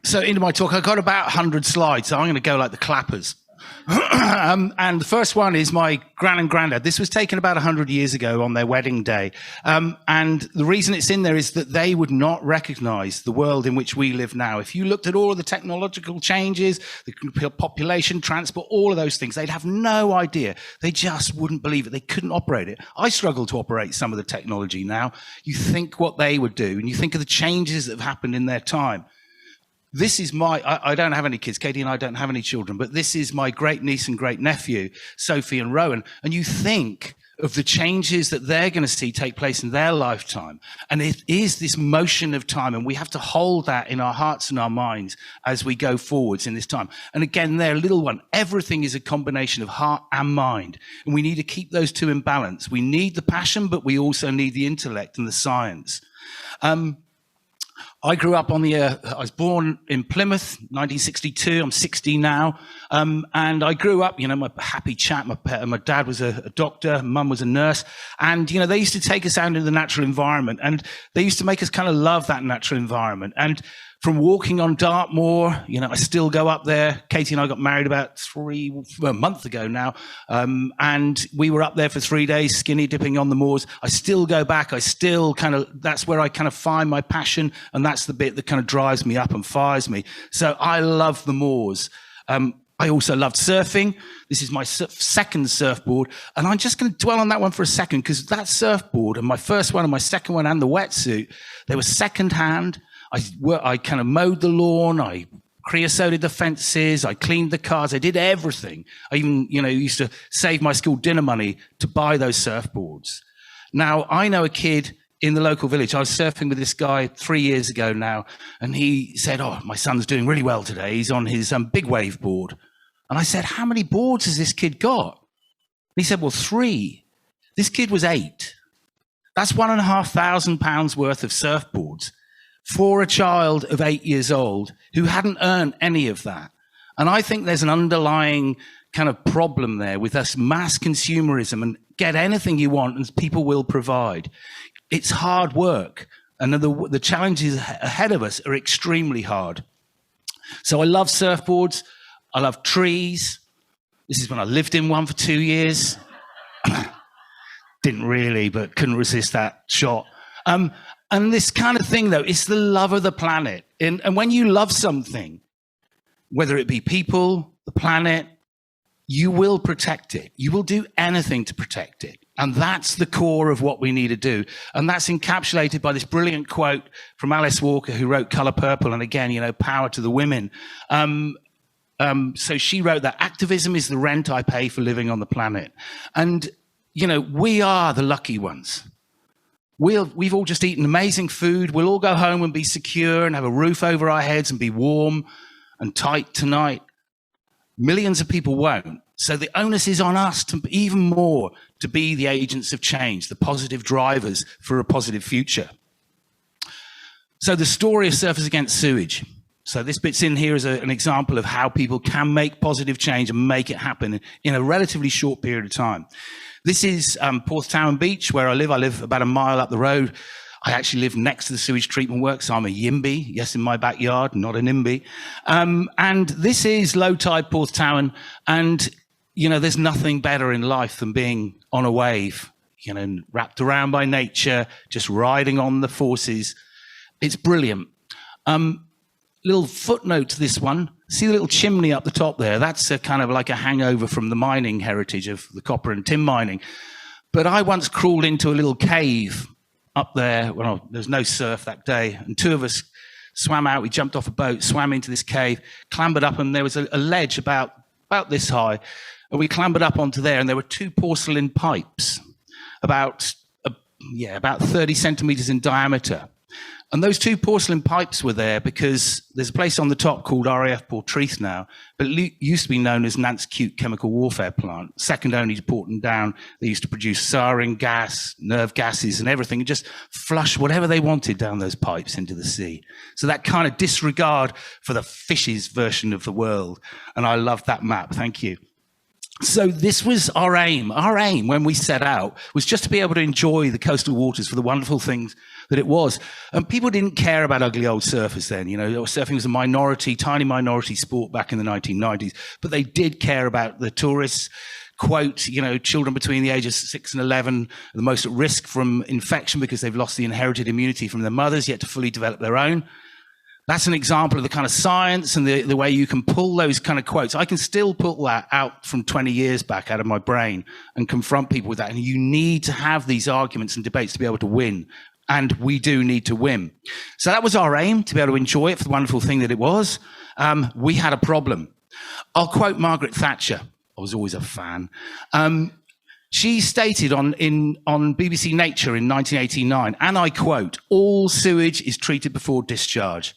So into my talk, I've got about 100 slides, so I'm going to go like the clappers. And the first one is my gran and granddad. This was taken about 100 years ago on their wedding day. And the reason it's in there is that they would not recognize the world in which we live now. If you looked at all of the technological changes, the population, transport, all of those things, they'd have no idea. They just wouldn't believe it. They couldn't operate it. I struggle to operate some of the technology now. You think what they would do, and you think of the changes that have happened in their time. This is I don't have any kids. Katie and I don't have any children, but this is my great niece and great nephew, Sophie and Rowan. And you think of the changes that they're going to see take place in their lifetime. And it is this motion of time. And we have to hold that in our hearts and our minds as we go forwards in this time. And again, their little one, everything is a combination of heart and mind. And we need to keep those two in balance. We need the passion, but we also need the intellect and the science. I grew up I was born in Plymouth, 1962. I'm 60 now. And I grew up, I'm a happy chap. My dad was a doctor, mum was a nurse. And, they used to take us out into the natural environment. And they used to make us kind of love that natural environment. And from walking on Dartmoor, I still go up there. Katie and I got married about a month ago now. And we were up there for 3 days, skinny dipping on the moors. I still go back. That's where I kind of find my passion. And that's the bit that kind of drives me up and fires me. So I love the moors. I also loved surfing. This is my second surfboard. And I'm just going to dwell on that one for a second, because that surfboard, and my first one and my second one and the wetsuit, they were secondhand. I kind of mowed the lawn, I creosoted the fences, I cleaned the cars, I did everything. I even, used to save my school dinner money to buy those surfboards. Now, I know a kid in the local village. I was surfing with this guy 3 years ago now, and he said, "Oh, my son's doing really well today. He's on his big wave board." And I said, "How many boards has this kid got?" And he said, "Well, 3. This kid was 8. That's £1,500 worth of surfboards for a child of 8 years old who hadn't earned any of that." And I think there's an underlying kind of problem there with us mass consumerism and get anything you want and people will provide. It's hard work, and the challenges ahead of us are extremely hard. So I love surfboards. I love trees. This is when I lived in one for 2 years. Didn't really, but couldn't resist that shot. And this kind of thing, though, it's the love of the planet. And when you love something, whether it be people, the planet, you will protect it. You will do anything to protect it. And that's the core of what we need to do. And that's encapsulated by this brilliant quote from Alice Walker, who wrote Colour Purple. And again, power to the women. So she wrote that activism is the rent I pay for living on the planet. And, we are the lucky ones. We've all just eaten amazing food. We'll all go home and be secure and have a roof over our heads and be warm and tight tonight. Millions of people won't. So the onus is on us to even more to be the agents of change, the positive drivers for a positive future. So the story of Surfers Against Sewage. So this bit's in here as an example of how people can make positive change and make it happen in a relatively short period of time. This is Porthtowan Beach, where I live. I live about a mile up the road. I actually live next to the sewage treatment works. So I'm a YIMBY, yes, in my backyard, not a NIMBY. And this is low tide Porthtowan. And, there's nothing better in life than being on a wave, wrapped around by nature, just riding on the forces. It's brilliant. Little footnote to this one. See the little chimney up the top there? That's a kind of like a hangover from the mining heritage of the copper and tin mining. But I once crawled into a little cave up there. Well, there was no surf that day. And 2 of us swam out. We jumped off a boat, swam into this cave, clambered up, and there was a ledge about this high. And we clambered up onto there, and there were 2 porcelain pipes about 30 centimeters in diameter. And those two porcelain pipes were there because there's a place on the top called RAF Portreath now, but it used to be known as Nant's Cute Chemical Warfare Plant, second only to Porton Down. They used to produce sarin gas, nerve gases and everything, and just flush whatever they wanted down those pipes into the sea. So that kind of disregard for the fishes version of the world. And I love that map. Thank you. So this was our aim. Our aim when we set out was just to be able to enjoy the coastal waters for the wonderful things that it was. And people didn't care about ugly old surfers then. You know, surfing was a minority, tiny minority sport back in the 1990s, but they did care about the tourists. Quote, you know, children between the ages of 6 and 11 are the most at risk from infection because they've lost the inherited immunity from their mothers, yet to fully develop their own. That's an example of the kind of science and the way you can pull those kind of quotes. I can still pull that out from 20 years back out of my brain and confront people with that. And you need to have these arguments and debates to be able to win. And we do need to win. So that was our aim, to be able to enjoy it for the wonderful thing that it was. We had a problem. I'll quote Margaret Thatcher. I was always a fan. She stated on BBC Nature in 1989, and I quote, "All sewage is treated before discharge."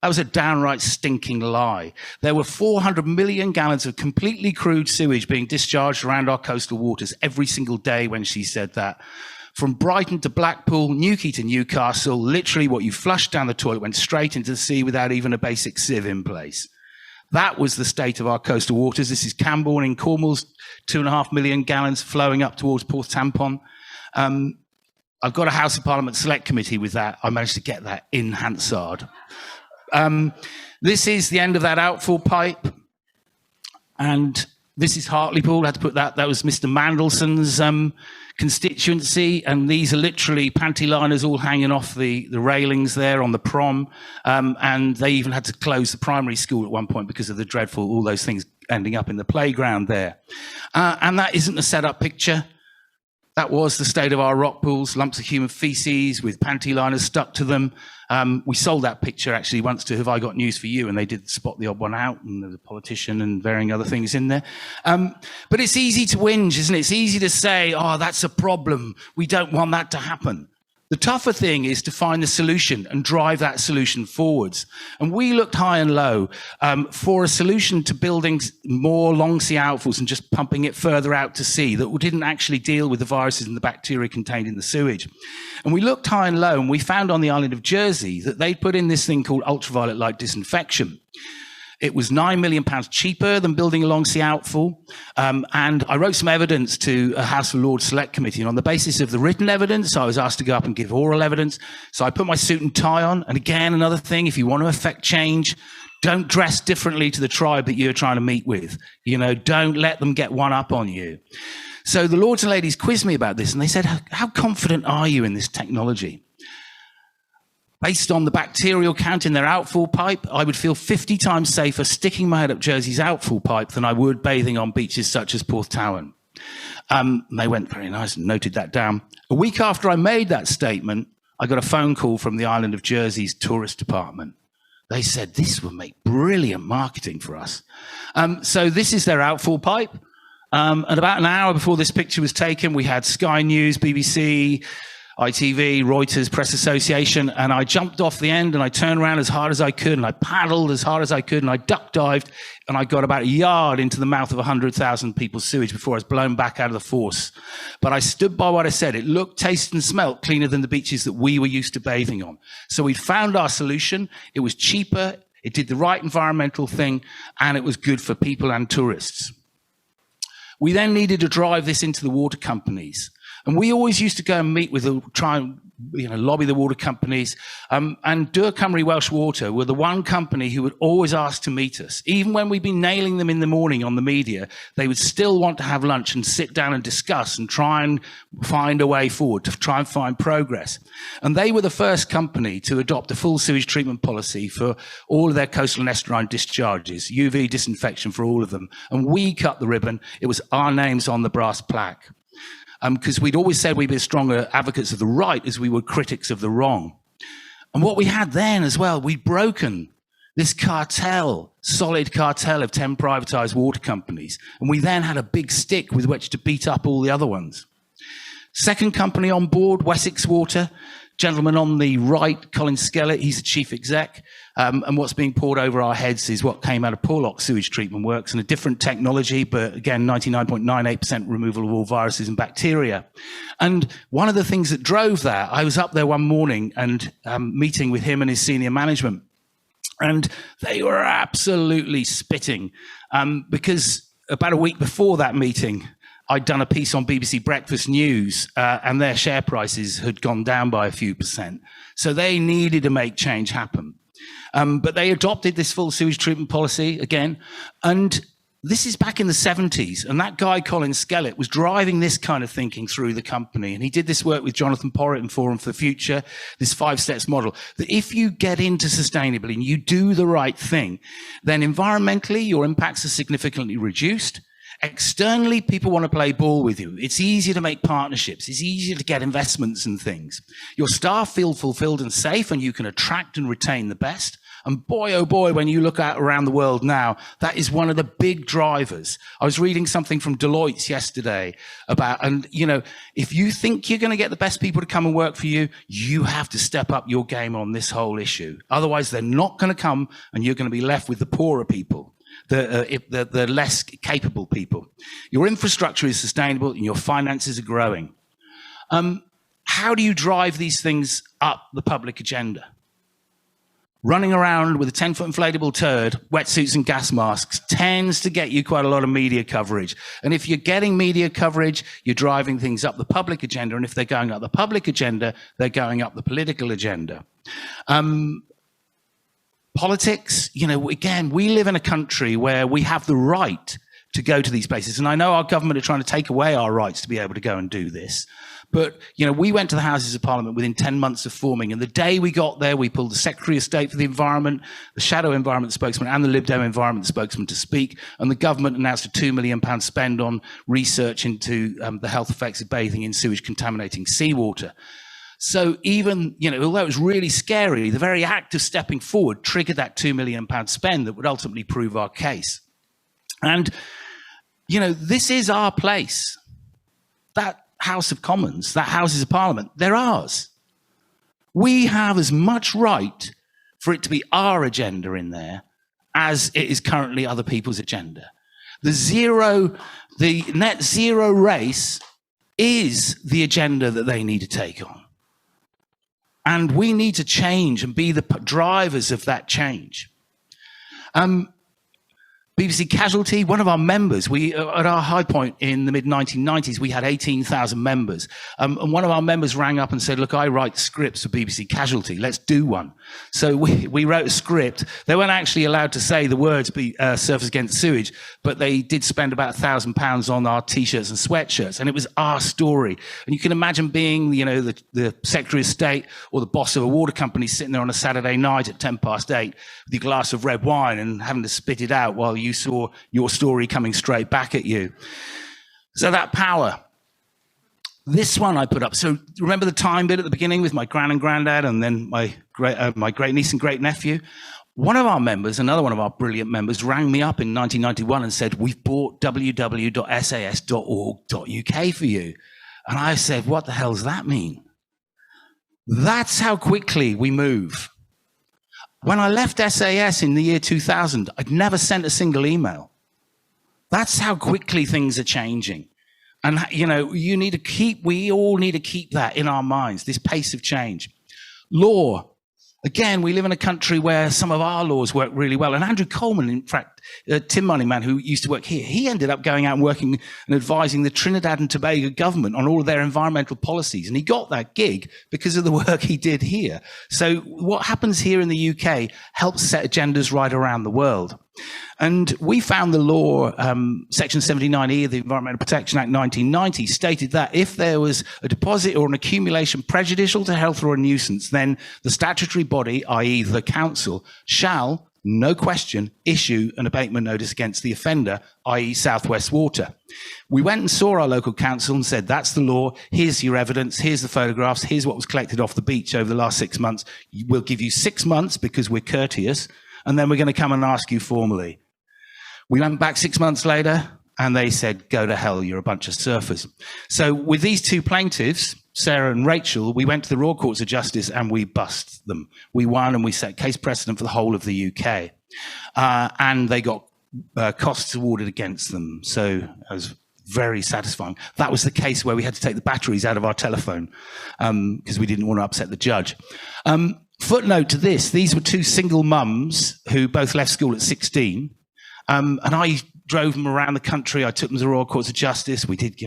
That was a downright stinking lie. There were 400 million gallons of completely crude sewage being discharged around our coastal waters every single day when she said that. From Brighton to Blackpool, Newquay to Newcastle, literally what you flushed down the toilet went straight into the sea without even a basic sieve in place. That was the state of our coastal waters. This is Cambourne in Cornwall's 2.5 million gallons flowing up towards Porth Tampon. I've got a House of Parliament Select Committee with that. I managed to get that in Hansard. This is the end of that outfall pipe. And this is Hartlepool. I had to put that. That was Mr. Mandelson's constituency. And these are literally panty liners all hanging off the railings there on the prom. And they even had to close the primary school at one point because of the dreadful, all those things ending up in the playground there. And that isn't a set-up picture. That was the state of our rock pools, lumps of human feces with panty liners stuck to them. We sold that picture actually once to Have I Got News for You, and they did spot the odd one out, and there's a politician and varying other things in there. But it's easy to whinge, isn't it? It's easy to say, oh, that's a problem. We don't want that to happen. The tougher thing is to find the solution and drive that solution forwards. And we looked high and low for a solution to building more long sea outfalls and just pumping it further out to sea that didn't actually deal with the viruses and the bacteria contained in the sewage. And we looked high and low, and we found on the island of Jersey that they'd put in this thing called ultraviolet light disinfection. It was £9 million cheaper than building a long sea outfall. And I wrote some evidence to a House of Lords Select Committee. And on the basis of the written evidence, I was asked to go up and give oral evidence. So I put my suit and tie on. And again, another thing, if you want to affect change, don't dress differently to the tribe that you're trying to meet with. You know, don't let them get one up on you. So the Lords and Ladies quizzed me about this. And they said, how confident are you in this technology? Based on the bacterial count in their outfall pipe, I would feel 50 times safer sticking my head up Jersey's outfall pipe than I would bathing on beaches such as Porth Towern. They went very nice and noted that down. A week after I made that statement, I got a phone call from the island of Jersey's tourist department. They said, this would make brilliant marketing for us. So this is their outfall pipe. And about an hour before this picture was taken, we had Sky News, BBC, ITV, Reuters, Press Association, and I jumped off the end and I turned around as hard as I could and I paddled as hard as I could and I duck dived and I got about a yard into the mouth of 100,000 people's sewage before I was blown back out of the force. But I stood by what I said. It looked, tasted and smelt cleaner than the beaches that we were used to bathing on. So we found our solution. It was cheaper, it did the right environmental thing, and it was good for people and tourists. We then needed to drive this into the water companies. And we always used to go and meet with try and lobby the water companies. And Dŵr Cymru Welsh Water were the one company who would always ask to meet us. Even when we'd been nailing them in the morning on the media, they would still want to have lunch and sit down and discuss and try and find a way forward, to try and find progress. And they were the first company to adopt a full sewage treatment policy for all of their coastal and estuarine discharges, UV disinfection for all of them. And we cut the ribbon. It was our names on the brass plaque. Because we'd always said we'd be as stronger advocates of the right as we were critics of the wrong. And what we had then as well, we'd broken this cartel, solid cartel of 10 privatized water companies. And we then had a big stick with which to beat up all the other ones. Second company on board, Wessex Water, Gentleman on the right, Colin Skellett, he's the chief exec. And what's being poured over our heads is what came out of Porlock sewage treatment works and a different technology, but again, 99.98% removal of all viruses and bacteria. And one of the things that drove that, I was up there one morning and meeting with him and his senior management, and they were absolutely spitting because about a week before that meeting, I'd done a piece on BBC Breakfast News and their share prices had gone down by a few percent. So they needed to make change happen. But they adopted this full sewage treatment policy again. And this is back in the 70s. And that guy, Colin Skellett, was driving this kind of thinking through the company. And he did this work with Jonathan Porritt and Forum for the Future, this 5 steps model, that if you get into sustainability and you do the right thing, then environmentally, your impacts are significantly reduced. Externally, people want to play ball with you. It's easier to make partnerships. It's easier to get investments and things. Your staff feel fulfilled and safe, and you can attract and retain the best. And boy, oh boy, when you look at around the world now, that is one of the big drivers. I was reading something from Deloitte yesterday about, and you know, if you think you're going to get the best people to come and work for you, you have to step up your game on this whole issue. Otherwise, they're not going to come, and you're going to be left with the poorer people. The less capable people. Your infrastructure is sustainable and your finances are growing. How do you drive these things up the public agenda? Running around with a 10-foot inflatable turd, wetsuits and gas masks tends to get you quite a lot of media coverage. And if you're getting media coverage, you're driving things up the public agenda. And if they're going up the public agenda, they're going up the political agenda. Politics, you know, again, we live in a country where we have the right to go to these places. And I know our government are trying to take away our rights to be able to go and do this. But, you know, we went to the Houses of Parliament within 10 months of forming. And the day we got there, we pulled the Secretary of State for the Environment, the Shadow Environment spokesman and the Lib Dem Environment spokesman to speak. And the government announced a £2 million spend on research into the health effects of bathing in sewage contaminating seawater. So even, you know, although it was really scary, the very act of stepping forward triggered that £2 million spend that would ultimately prove our case. And, you know, this is our place. That House of Commons, that Houses of Parliament, they're ours. We have as much right for it to be our agenda in there as it is currently other people's agenda. The net zero race is the agenda that they need to take on. And we need to change and be the drivers of that change. BBC Casualty, one of our members, at our high point in the mid-1990s, we had 18,000 members. And one of our members rang up and said, look, I write scripts for BBC Casualty. Let's do one. So we wrote a script. They weren't actually allowed to say the words Surfers Against Sewage, but they did spend about £1,000 on our T-shirts and sweatshirts. And it was our story. And you can imagine being, you know, the Secretary of State or the boss of a water company sitting there on a Saturday night at 8:10 with your glass of red wine and having to spit it out while you saw your story coming straight back at you. So that power. This one I put up. So remember the time bit at the beginning with my gran and granddad and then my great niece and great nephew? One of our members, another one of our brilliant members, rang me up in 1991 and said, we've bought www.sas.org.uk for you. And I said, what the hell does that mean? That's how quickly we move. When I left SAS in the year 2000, I'd never sent a single email. That's how quickly things are changing. And, you know, we all need to keep that in our minds, this pace of change. Law. Again, we live in a country where some of our laws work really well. And Andrew Coleman, in fact, Tim Moneyman, who used to work here, he ended up going out and working and advising the Trinidad and Tobago government on all of their environmental policies. And he got that gig because of the work he did here. So what happens here in the UK helps set agendas right around the world. And we found the law, Section 79E of the Environmental Protection Act 1990, stated that if there was a deposit or an accumulation prejudicial to health or a nuisance, then the statutory body, i.e. the council, shall, no question, issue an abatement notice against the offender, i.e. South West Water. We went and saw our local council and said, that's the law, here's your evidence, here's the photographs, here's what was collected off the beach over the last 6 months. We'll give you 6 months because we're courteous, and then we're going to come and ask you formally. We went back 6 months later, and they said, go to hell, you're a bunch of surfers. So with these two plaintiffs, Sarah and Rachel, we went to the Royal Courts of Justice and we bust them. We won and we set case precedent for the whole of the UK. And they got costs awarded against them. So it was very satisfying. That was the case where we had to take the batteries out of our telephone because we didn't want to upset the judge. Footnote to this, these were two single mums who both left school at 16. And I drove them around the country. I took them to the Royal Courts of Justice. We did,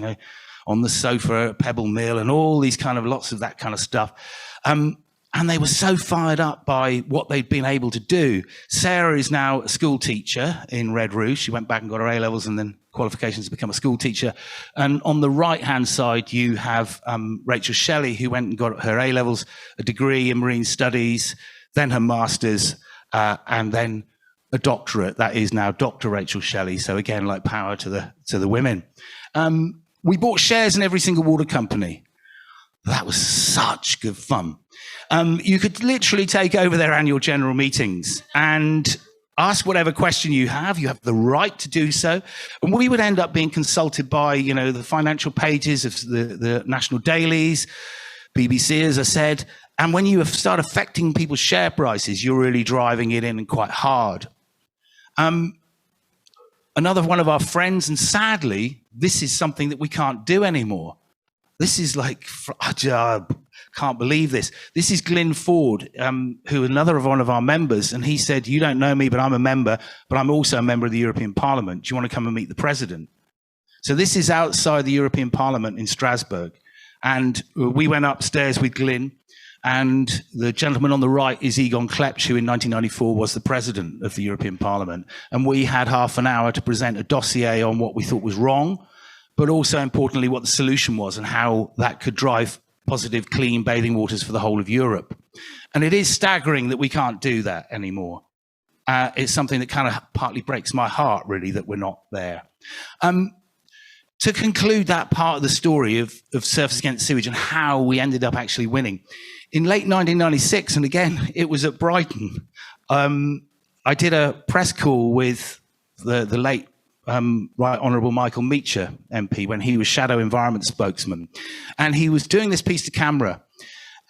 on the sofa at Pebble Mill and all these lots of that kind of stuff. And they were so fired up by what they'd been able to do. Sarah is now a school teacher in Redruth. She went back and got her A-levels and then qualifications to become a school teacher. And on the right-hand side, you have Rachel Shelley, who went and got her A-levels, a degree in marine studies, then her master's, and then a doctorate. That is now Dr. Rachel Shelley. So again, power to the women. We bought shares in every single water company. That was such good fun. You could literally take over their annual general meetings and ask whatever question you have. You have the right to do so. And we would end up being consulted by, the financial pages of the national dailies, BBC, as I said. And when you start affecting people's share prices, you're really driving it in quite hard. Another one of our friends, and sadly, this is something that we can't do anymore. This is I can't believe this. This is Glyn Ford, who another one of our members, and he said, "You don't know me, but I'm a member, but I'm also a member of the European Parliament. Do you want to come and meet the president?" So this is outside the European Parliament in Strasbourg. And we went upstairs with Glyn, and the gentleman on the right is Egon Klepsch, who in 1994 was the president of the European Parliament. And we had half an hour to present a dossier on what we thought was wrong, but also importantly, what the solution was and how that could drive positive, clean bathing waters for the whole of Europe. And it is staggering that we can't do that anymore. It's something that partly breaks my heart, really, that we're not there. To conclude that part of the story of Surfers Against Sewage and how we ended up actually winning, in late 1996, and again, it was at Brighton, I did a press call with the late Right Honourable Michael Meacher, MP, when he was Shadow Environment Spokesman. And he was doing this piece to camera.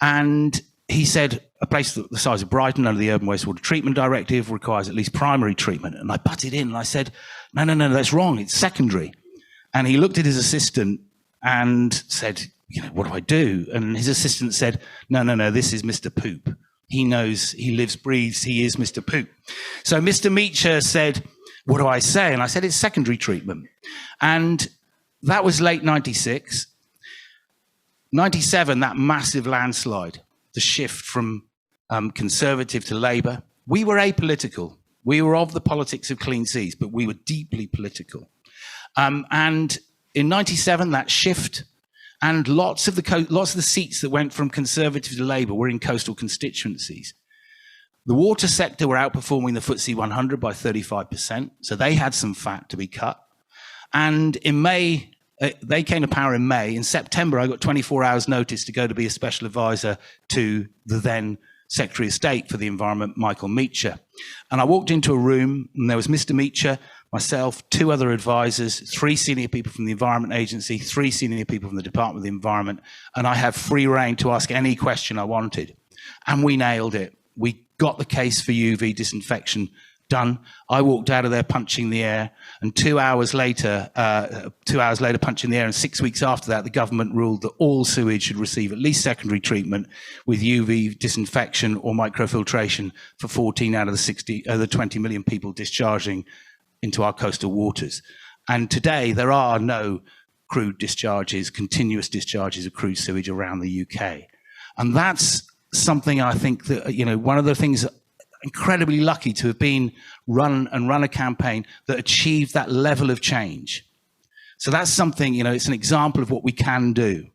And he said, a place the size of Brighton under the Urban Wastewater Treatment Directive requires at least primary treatment. And I butted in and I said, no, that's wrong. It's secondary. And he looked at his assistant and said, what do I do? And his assistant said, no, this is Mr. Poop. He knows, he lives, breathes, he is Mr. Poop. So Mr. Meacher said, what do I say? And I said, it's secondary treatment. And that was late 96. 97, that massive landslide, the shift from Conservative to Labour. We were apolitical. We were of the politics of clean seas, but we were deeply political. And in 97, that shift, and lots of the seats that went from Conservative to Labour were in coastal constituencies. The water sector were outperforming the FTSE 100 by 35%, so they had some fat to be cut. And in May, they came to power in May. In September, I got 24 hours notice to go to be a special advisor to the then Secretary of State for the Environment, Michael Meacher. And I walked into a room, and there was Mr. Meacher, myself, two other advisors, 3 senior people from the Environment Agency, 3 senior people from the Department of the Environment, and I had free rein to ask any question I wanted. And we nailed it. We got the case for UV disinfection done. I walked out of there punching the air, and 2 hours later punching the air, and 6 weeks after that, the government ruled that all sewage should receive at least secondary treatment with UV disinfection or microfiltration for 14 out of the 20 million people discharging into our coastal waters. And today, there are no crude discharges, continuous discharges of crude sewage around the UK. And that's something I think that, one of the things, incredibly lucky to have been run a campaign that achieved that level of change. So that's something, it's an example of what we can do.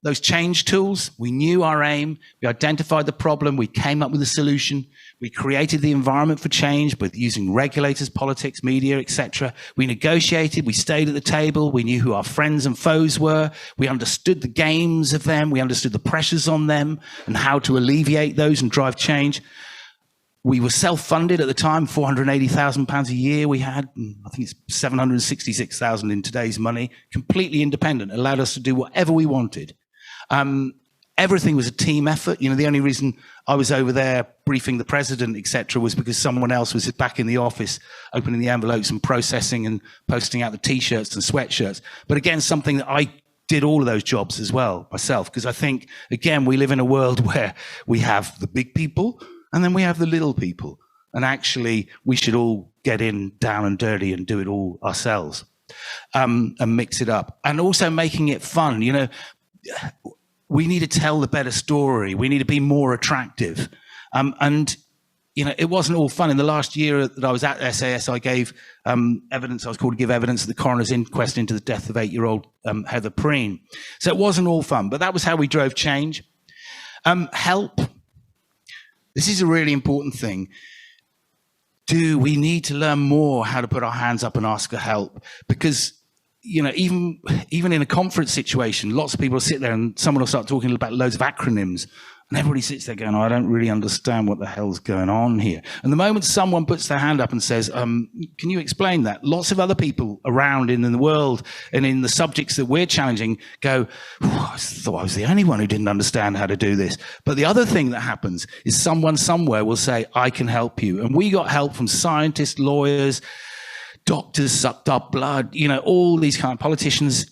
Those change tools, we knew our aim, we identified the problem, we came up with a solution, we created the environment for change, but using regulators, politics, media, etc. We negotiated, we stayed at the table, we knew who our friends and foes were, we understood the games of them, we understood the pressures on them and how to alleviate those and drive change. We were self-funded at the time, £480,000 a year we had, I think it's £766,000 in today's money, completely independent, allowed us to do whatever we wanted. Everything was a team effort. You know, the only reason I was over there briefing the president, etc., was because someone else was back in the office opening the envelopes and processing and posting out the T-shirts and sweatshirts. But again, something that I did all of those jobs as well myself, because I think, again, we live in a world where we have the big people and then we have the little people. And actually, we should all get in down and dirty and do it all ourselves, and mix it up. And also making it fun. You know, we need to tell the better story. We need to be more attractive. And, you know, it wasn't all fun. In the last year that I was at SAS, I gave evidence. I was called to give evidence at the coroner's inquest into the death of 8-year-old Heather Preen. So it wasn't all fun, but that was how we drove change. Help. This is a really important thing. We need to learn more how to put our hands up and ask for help? Because, you know, even in a conference situation, lots of people will sit there and someone will start talking about loads of acronyms, and everybody sits there going, oh, I don't really understand what the hell's going on here. And the moment someone puts their hand up and says, can you explain that? Lots of other people around in the world and in the subjects that we're challenging go, I thought I was the only one who didn't understand how to do this. But the other thing that happens is someone somewhere will say, I can help you. And we got help from scientists, lawyers, doctors, sucked up blood, you know, all these kind of politicians.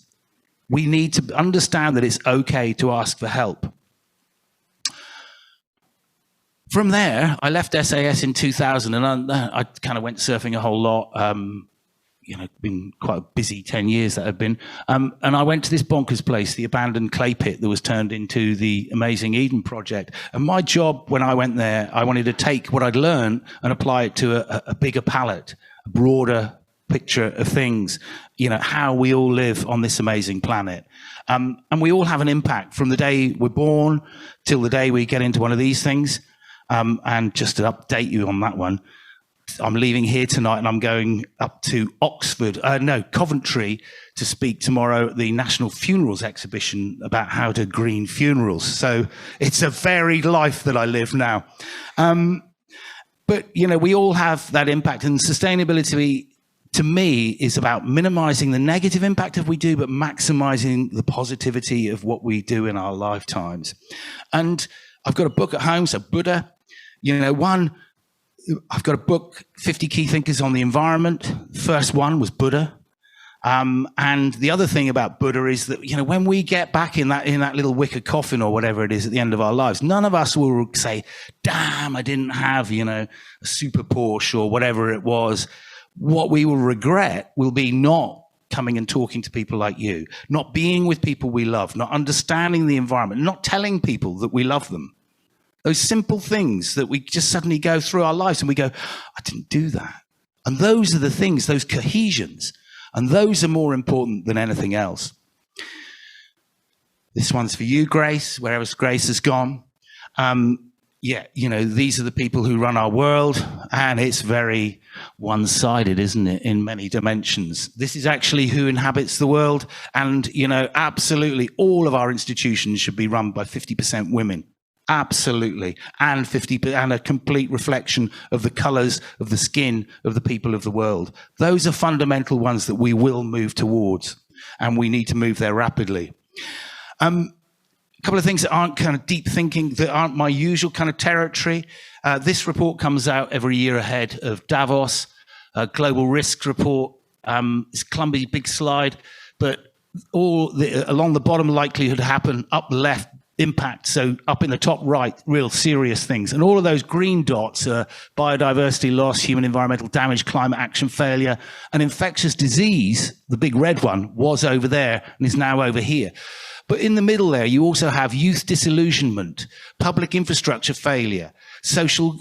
We need to understand that it's okay to ask for help. From there, I left SAS in 2000, and I kind of went surfing a whole lot. You know, been quite a busy 10 years that have been. And I went to this bonkers place, the abandoned clay pit that was turned into the Amazing Eden project. And my job when I went there, I wanted to take what I'd learned and apply it to a bigger palette, a broader picture of things, you know, how we all live on this amazing planet. And we all have an impact from the day we're born till the day we get into one of these things. And just to update you on that one, I'm leaving here tonight and I'm going up to Coventry to speak tomorrow at the National Funerals Exhibition about how to green funerals. So it's a varied life that I live now. But, you know, we all have that impact, and sustainability to me is about minimizing the negative impact of what we do, but maximizing the positivity of what we do in our lifetimes. And I've got a book at home, so Buddha, you know, I've got a book, 50 Key Thinkers on the Environment. The first one was Buddha. And the other thing about Buddha is that, you know, when we get back in that little wicker coffin or whatever it is at the end of our lives, none of us will say, damn, I didn't have, you know, a super Porsche or whatever it was. What we will regret will be not coming and talking to people like you, not being with people we love, not understanding the environment, not telling people that we love them. Those simple things that we just suddenly go through our lives and we go, I didn't do that. And those are the things, those cohesions, and those are more important than anything else. This one's for you, Grace, wherever Grace has gone. Yeah, you know, these are the people who run our world, and it's very one-sided, isn't it, in many dimensions. This is actually who inhabits the world, and, you know, absolutely all of our institutions should be run by 50% women. Absolutely. And a complete reflection of the colors of the skin of the people of the world. Those are fundamental ones that we will move towards, and we need to move there rapidly. A couple of things that aren't kind of deep thinking, that aren't my usual kind of territory. This report comes out every year ahead of Davos, Global Risk Report. It's clumsy, big slide, but along the bottom likelihood to happen, up left, impact, so up in the top right, real serious things. And all of those green dots are biodiversity loss, human environmental damage, climate action failure, and infectious disease, the big red one, was over there and is now over here. But in the middle there, you also have youth disillusionment, public infrastructure failure, social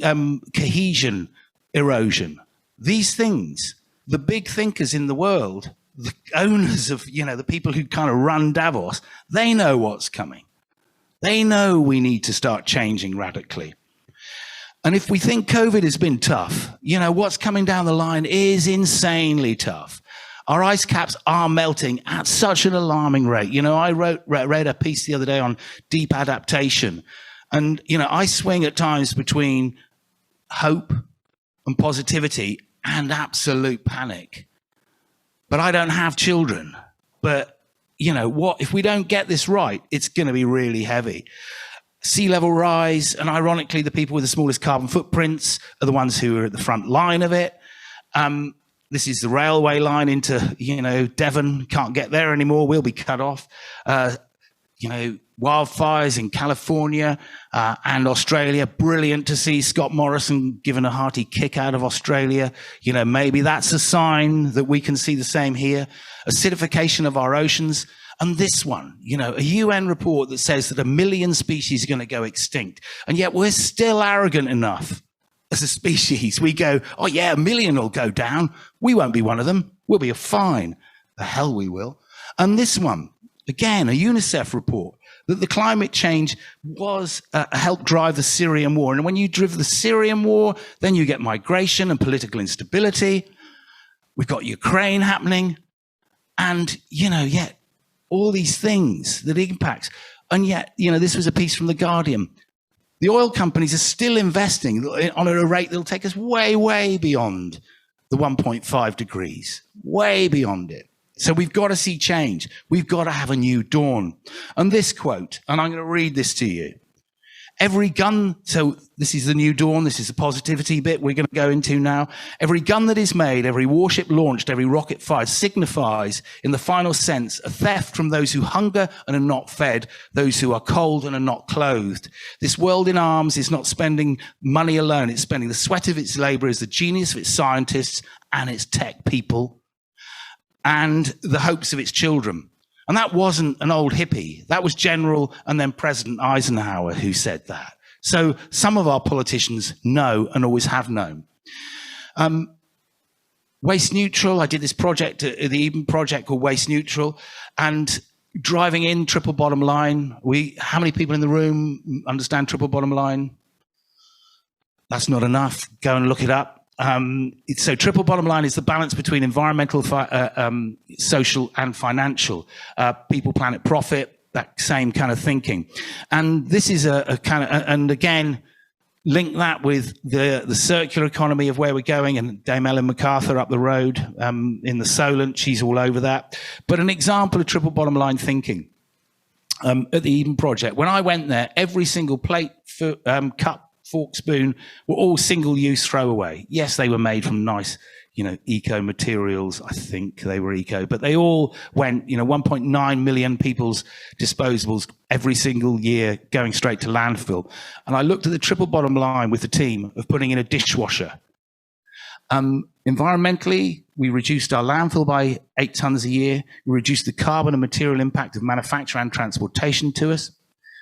cohesion erosion. These things, the big thinkers in the world, the owners of, you know, the people who kind of run Davos, they know what's coming. They know we need to start changing radically. And if we think COVID has been tough, you know, what's coming down the line is insanely tough. Our ice caps are melting at such an alarming rate. You know, I read a piece the other day on deep adaptation. And, you know, I swing at times between hope and positivity and absolute panic. But I don't have children. But what if we don't get this right? It's going to be really heavy. Sea level rise, and ironically, the people with the smallest carbon footprints are the ones who are at the front line of it. This is the railway line into, Devon. Can't get there anymore. We'll be cut off. Wildfires in California and Australia. Brilliant to see Scott Morrison given a hearty kick out of Australia. Maybe that's a sign that we can see the same here. Acidification of our oceans. And this one, a UN report that says that 1 million species are going to go extinct. And yet we're still arrogant enough as a species. We go, oh yeah, 1 million will go down. We won't be one of them. We'll be fine. The hell we will. And this one, again, a UNICEF report, that the climate change was helped drive the Syrian war. And when you drive the Syrian war, then you get migration and political instability. We've got Ukraine happening. And, yet all these things that impacts. And yet, this was a piece from The Guardian. The oil companies are still investing on a rate that'll take us way, way beyond the 1.5 degrees, way beyond it. So we've got to see change. We've got to have a new dawn. And this quote, and I'm going to read this to you. Every gun, so this is the new dawn, this is the positivity bit we're going to go into now. Every gun that is made, every warship launched, every rocket fired signifies, in the final sense, a theft from those who hunger and are not fed, those who are cold and are not clothed. This world in arms is not spending money alone, it's spending the sweat of its laborers, the genius of its scientists and its tech people, and the hopes of its children. And that wasn't an old hippie. That was General and then President Eisenhower who said that. So some of our politicians know and always have known. Waste Neutral, I did this project, the Eden project called Waste Neutral, and driving in triple bottom line. How many people in the room understand triple bottom line? That's not enough. Go and look it up. So triple bottom line is the balance between environmental, social and financial, people, planet, profit, that same kind of thinking. And this is a kind of, and again, link that with the circular economy of where we're going, and Dame Ellen MacArthur up the road in the Solent, she's all over that. But an example of triple bottom line thinking at the Eden Project. When I went there, every single plate, cup, fork, spoon were all single-use throwaway. Yes, they were made from nice, eco materials. I think they were eco, but they all went, 1.9 million people's disposables every single year going straight to landfill. And I looked at the triple bottom line with the team of putting in a dishwasher. Environmentally, we reduced our landfill by 8 tons a year. We reduced the carbon and material impact of manufacture and transportation to us.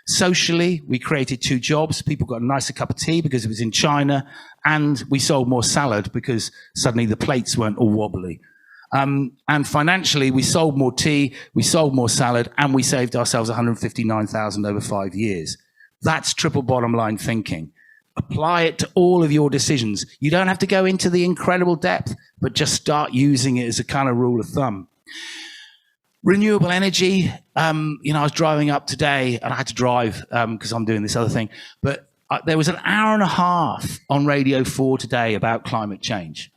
Socially, we created 2 jobs. People got a nicer cup of tea because it was in China, and we sold more salad because suddenly the plates weren't all wobbly. And financially, we sold more tea, we sold more salad, and we saved ourselves $159,000 over 5 years. That's triple bottom line thinking. Apply it to all of your decisions. You don't have to go into the incredible depth, but just start using it as a kind of rule of thumb. Renewable energy, I was driving up today, and I had to drive because I'm doing this other thing, but there was an hour and a half on Radio 4 today about climate change.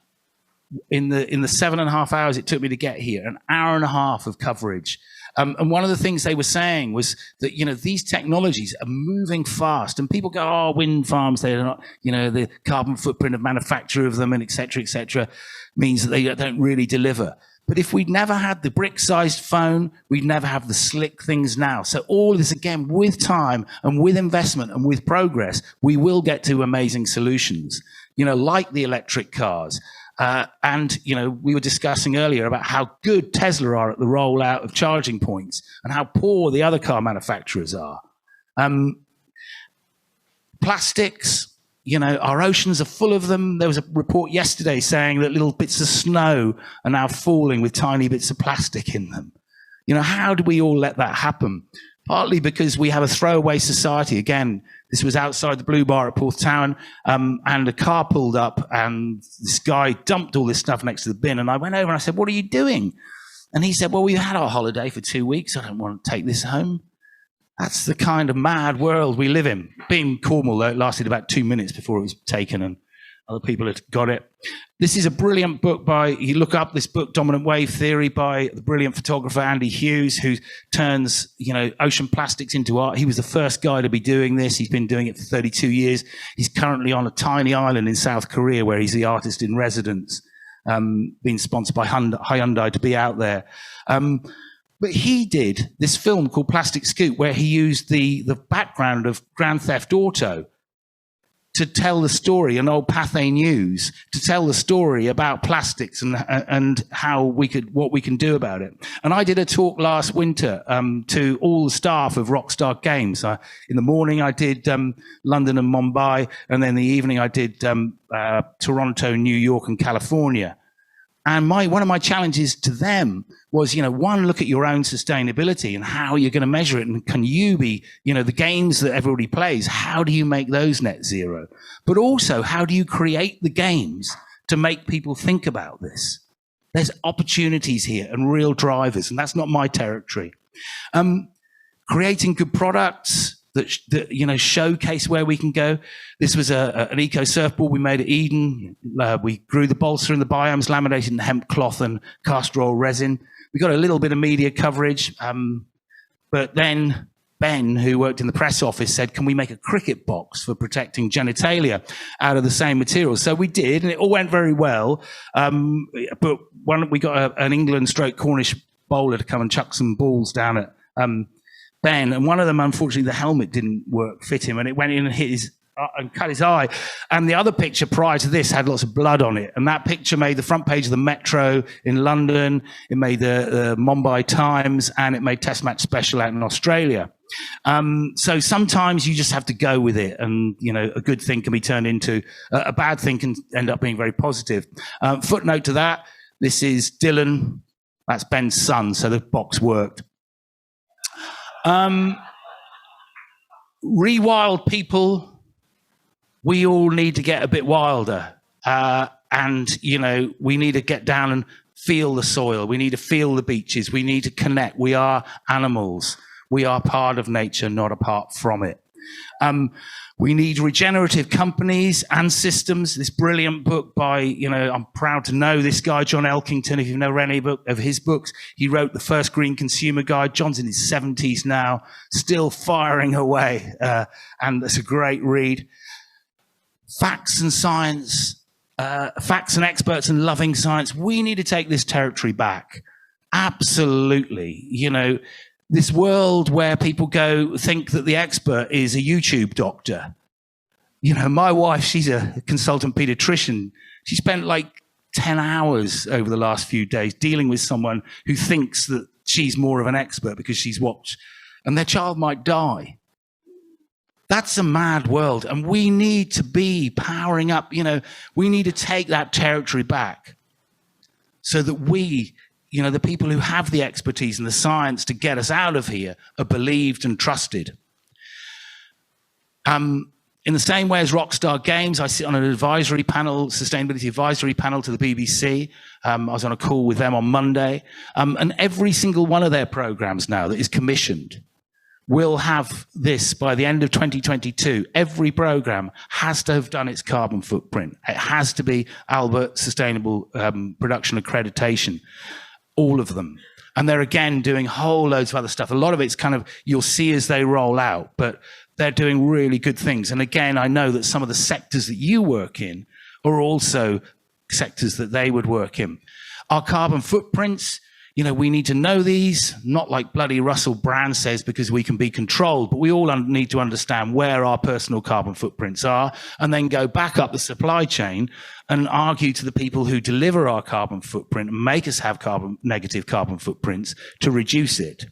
In the 7.5 hours it took me to get here, an hour and a half of coverage. And one of the things they were saying was that, these technologies are moving fast, and people go, oh, wind farms, they're not, the carbon footprint of manufacture of them and et cetera, means that they don't really deliver. But if we'd never had the brick-sized phone, we'd never have the slick things now. So all of this, again, with time and with investment and with progress, we will get to amazing solutions, like the electric cars. And we were discussing earlier about how good Tesla are at the rollout of charging points and how poor the other car manufacturers are. Plastics. Our oceans are full of them. There was a report yesterday saying that little bits of snow are now falling with tiny bits of plastic in them. How do we all let that happen? Partly because we have a throwaway society. Again, this was outside the Blue Bar at Porthtowan, and a car pulled up, and this guy dumped all this stuff next to the bin. And I went over and I said, "What are you doing?" And he said, "Well, we've had our holiday for 2 weeks. I don't want to take this home." That's the kind of mad world we live in. Being Cornwall, though, it lasted about 2 minutes before it was taken and Other people had got it. This is a brilliant book you look up this book, Dominant Wave Theory, by the brilliant photographer Andy Hughes, who turns, ocean plastics into art. He was the first guy to be doing this. He's been doing it for 32 years. He's currently on a tiny island in South Korea where he's the artist in residence, being sponsored by Hyundai to be out there. But he did this film called Plastic Scoop, where he used the background of Grand Theft Auto to tell the story, an old Pathé News, to tell the story about plastics and what we can do about it. And I did a talk last winter to all the staff of Rockstar Games. In the morning I did London and Mumbai, and then in the evening I did Toronto, New York, and California. And one of my challenges to them was, one, look at your own sustainability and how you're going to measure it. And can you be, the games that everybody plays, how do you make those net zero? But also, how do you create the games to make people think about this? There's opportunities here and real drivers, and that's not my territory. Creating good products that showcase where we can go. This was an eco surfboard we made at Eden. We grew the balsa in the biomes, laminated in hemp cloth and castor oil resin. We got a little bit of media coverage, but then Ben, who worked in the press office, said, can we make a cricket box for protecting genitalia out of the same material? So we did, and it all went very well. But we got an England stroke Cornish bowler to come and chuck some balls down at Ben, and one of them, unfortunately, the helmet didn't fit him, and it went in and hit and cut his eye. And the other picture prior to this had lots of blood on it, and that picture made the front page of the Metro in London. It made the Mumbai Times, and it made Test Match Special out in Australia. So sometimes you just have to go with it, and a good thing can be turned into a bad thing, can end up being very positive. Footnote to that: this is Dylan. That's Ben's son, so the box worked. Rewild people, we all need to get a bit wilder. And, we need to get down and feel the soil. We need to feel the beaches. We need to connect. We are animals. We are part of nature, not apart from it. We need regenerative companies and systems. This brilliant book by, I'm proud to know this guy, John Elkington. If you've never read any of his books, he wrote the first Green Consumer Guide. John's in his 70s now, still firing away. And it's a great read. Facts and science, facts and experts and loving science. We need to take this territory back. Absolutely. This world where people think that the expert is a YouTube doctor. My wife, she's a consultant pediatrician. She spent like 10 hours over the last few days dealing with someone who thinks that she's more of an expert because she's watched, and their child might die. That's a mad world, and we need to be powering up. We need to take that territory back so that we, the people who have the expertise and the science to get us out of here are believed and trusted. In the same way as Rockstar Games, I sit on an advisory panel, sustainability advisory panel to the BBC. I was on a call with them on Monday. And every single one of their programs now that is commissioned will have this by the end of 2022. Every program has to have done its carbon footprint. It has to be Albert Sustainable Production Accreditation. All of them. And they're again doing whole loads of other stuff. A lot of it's kind of, you'll see as they roll out, but they're doing really good things. And again, I know that some of the sectors that you work in are also sectors that they would work in. Our carbon footprints, we need to know these, not like bloody Russell Brand says, because we can be controlled, but we all need to understand where our personal carbon footprints are, and then go back up the supply chain and argue to the people who deliver our carbon footprint and make us have negative carbon footprints to reduce it.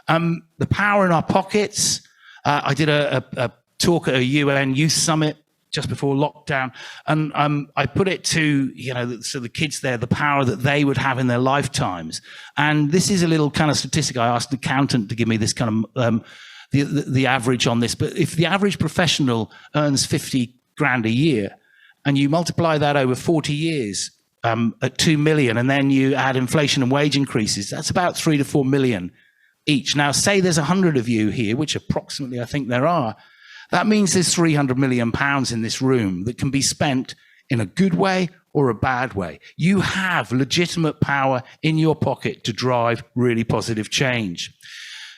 The power in our pockets. I did a talk at a UN Youth Summit just before lockdown, and I put it to, so the kids there, the power that they would have in their lifetimes. And this is a little kind of statistic. I asked an accountant to give me this kind of, the average on this. But if the average professional earns 50 grand a year, and you multiply that over 40 years at 2 million, and then you add inflation and wage increases, that's about 3 to 4 million each. Now, say there's 100 of you here, which approximately I think there are. That means there's 300 million pounds in this room that can be spent in a good way or a bad way. You have legitimate power in your pocket to drive really positive change.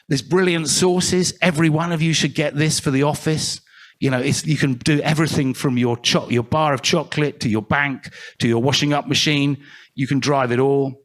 There's brilliant sources. Every one of you should get this for the office. You know, you can do everything from your bar of chocolate to your bank to your washing up machine. You can drive it all.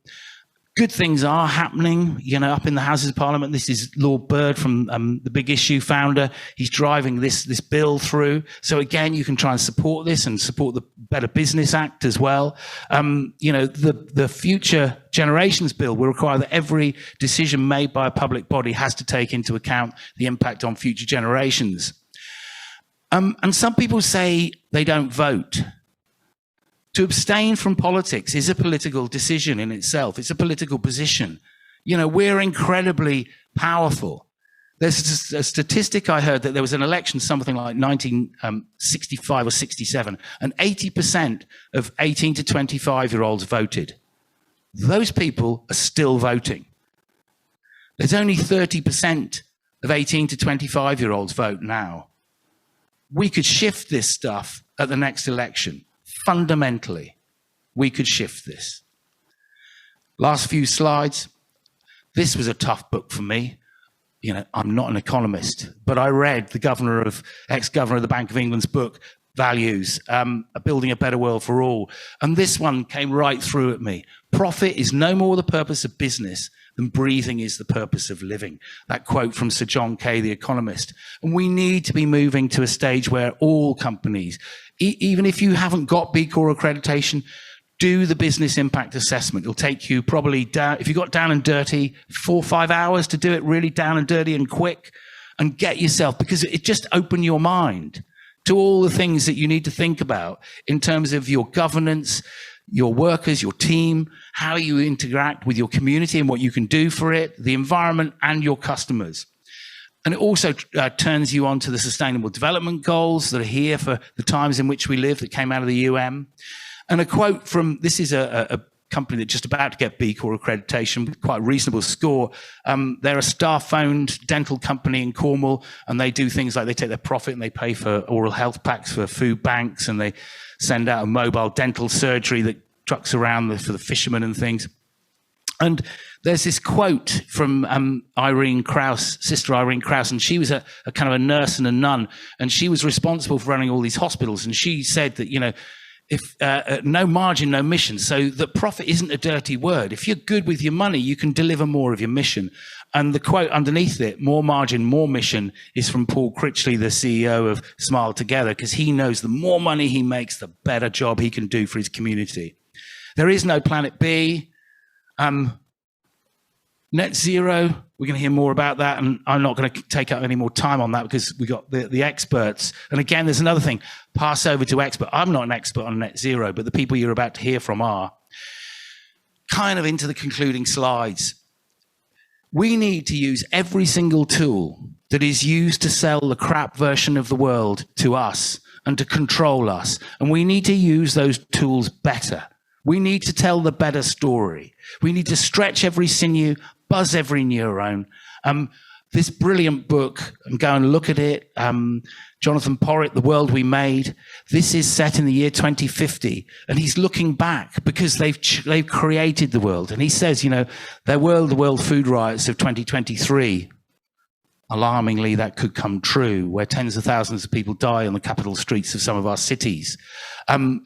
Good things are happening, you know, up in the Houses of Parliament. This is Lord Bird from the Big Issue founder. He's driving this bill through. So again, you can try and support this and support the Better Business Act as well. You know, the Future Generations Bill will require that every decision made by a public body has to take into account the impact on future generations. And some people say they don't vote. To abstain from politics is a political decision in itself. It's a political position. You know, we're incredibly powerful. There's a statistic I heard that there was an election, something like 1965 or 67, and 80% of 18 to 25-year-olds voted. Those people are still voting. There's only 30% of 18 to 25-year-olds vote now. We could shift this stuff at the next election. Fundamentally, we could shift this. Last few slides. This was a tough book for me. You know, I'm not an economist, but I read the ex-governor of the Bank of England's book, Values, Building a Better World for All. And this one came right through at me. Profit is no more the purpose of business than breathing is the purpose of living. That quote from Sir John Kay, the economist. And we need to be moving to a stage where all companies, even if you haven't got B Corp accreditation, do the business impact assessment. It'll take you probably down, if you got down and dirty, 4 or 5 hours to do it really down and dirty and quick, and get yourself, because it just open your mind to all the things that you need to think about in terms of your governance, your workers, your team, how you interact with your community and what you can do for it, the environment and your customers. And it also turns you on to the Sustainable Development Goals that are here for the times in which we live, that came out of the UN. And a quote from, this is a company that's just about to get B Corp accreditation with quite a reasonable score. They're a staff-owned dental company in Cornwall, and they do things like they take their profit and they pay for oral health packs for food banks, and they send out a mobile dental surgery that trucks around for the fishermen and things. And there's this quote from Irene Krauss, Sister Irene Krauss, and she was a kind of a nurse and a nun, and she was responsible for running all these hospitals. And she said that, you know, if no margin, no mission. So the profit isn't a dirty word. If you're good with your money, you can deliver more of your mission. And the quote underneath it, more margin, more mission, is from Paul Critchley, the CEO of Smile Together, because he knows the more money he makes, the better job he can do for his community. There is no planet B. Net zero, we're going to hear more about that, and I'm not going to take up any more time on that because we got the experts. And again, there's another thing, pass over to expert. I'm not an expert on net zero, but the people you're about to hear from are. Kind of into the concluding slides. We need to use every single tool that is used to sell the crap version of the world to us and to control us. And we need to use those tools better. We need to tell the better story. We need to stretch every sinew, buzz every neuron. This brilliant book, and go and look at it, Jonathan Porritt, The World We Made. This is set in the year 2050, and he's looking back because they've created the world. And he says, you know, the world food riots of 2023, alarmingly, that could come true, where tens of thousands of people die on the capital streets of some of our cities.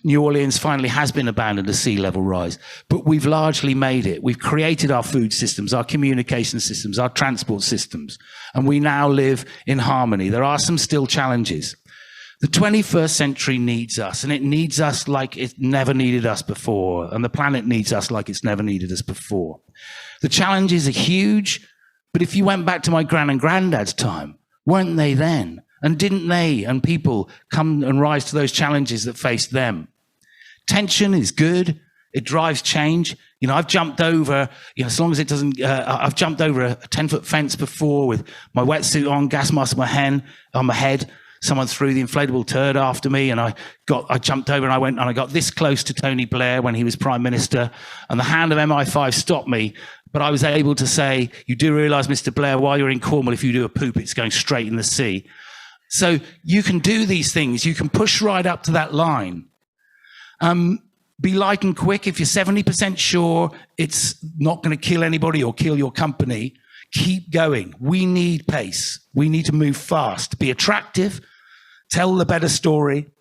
New Orleans finally has been abandoned to sea level rise, but we've largely made it. We've created our food systems, our communication systems, our transport systems, and we now live in harmony. There are some still challenges. The 21st century needs us, and it needs us like it never needed us before, and the planet needs us like it's never needed us before. The challenges are huge, but if you went back to my gran and granddad's time, weren't they then? And didn't they and people come and rise to those challenges that faced them? Tension is good. It drives change. You know, I've jumped over, you know, as long as it doesn't, I've jumped over a 10-foot fence before with my wetsuit on, gas mask on my head. Someone threw the inflatable turd after me, and I jumped over and I went and I got this close to Tony Blair when he was Prime Minister, and the hand of MI5 stopped me. But I was able to say, you do realise, Mr. Blair, while you're in Cornwall, if you do a poop, it's going straight in the sea. So you can do these things. You can push right up to that line. Be light and quick. If you're 70% sure it's not going to kill anybody or kill your company, keep going. We need pace. We need to move fast. Be attractive. Tell the better story.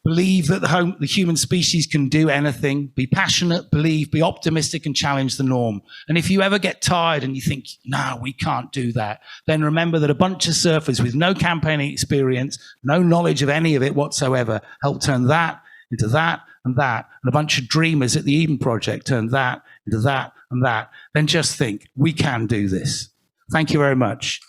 Believe that the human species can do anything. Be passionate, believe, be optimistic, and challenge the norm. And if you ever get tired and you think, no, we can't do that, then remember that a bunch of surfers with no campaigning experience, no knowledge of any of it whatsoever, helped turn that into that and that. And a bunch of dreamers at the Eden Project turned that into that and that. Then just think, we can do this. Thank you very much.